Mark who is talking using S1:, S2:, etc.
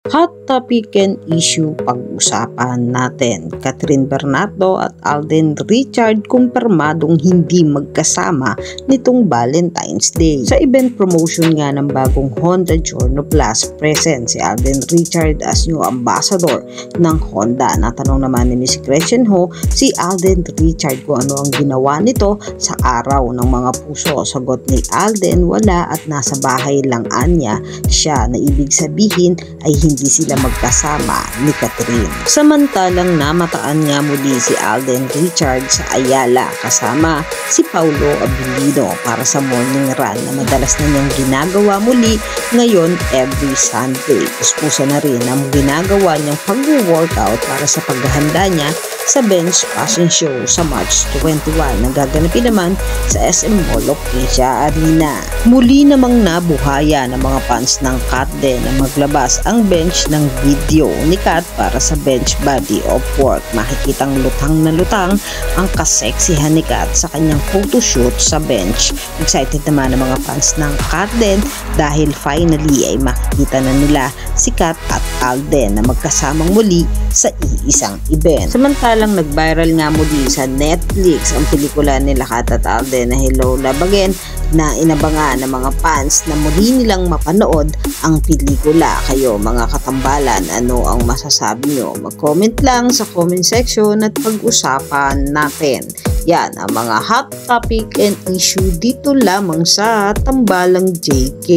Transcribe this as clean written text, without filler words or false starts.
S1: Hot topic and issue pag-usapan natin. Catherine Bernardo at Alden Richard kumpirmadong hindi magkasama nitong Valentine's Day. Sa event promotion nga ng bagong Honda Giorno Plus, present si Alden Richard as new ambassador ng Honda. Natanong naman ni Miss Gretchen Ho si Alden Richard kung ano ang ginawa nito sa araw ng mga puso. Sagot ni Alden, wala at nasa bahay lang anya siya, na ibig sabihin ay hindi sila magkasama ni Catherine. Samantalang namataan nga muli si Alden Richard sa Ayala kasama si Paulo Abilino para sa morning run na madalas na niyang ginagawa muli ngayon every Sunday. Puspusa na rin ang ginagawa niyang pag-workout para sa paghahanda niya sa bench fashion show sa March 21 na gaganapin naman sa SM Mall of Asia Arena. Muli namang nabuhaya ng mga fans ng Kat din na maglabas ang bench ng video ni Kat para sa bench body of work. Makikitang lutang na lutang ang kaseksihan ni Kat sa kanyang photoshoot sa bench. Excited naman ang mga fans ng Kat din dahil finally ay makikita na nila si Kat at Alden na magkasamang muli sa iisang event. Samantalang nag-viral nga muli sa Netflix ang pelikula nila Kat at Alden na Hello Love Again na inabangan ng mga fans na muli nilang mapanood ang pelikula. Kayo mga katambalan, ano ang masasabi nyo? Mag-comment lang sa comment section at pag-usapan natin. Yan ang mga hot topic and issue dito lamang sa Tambalang JK.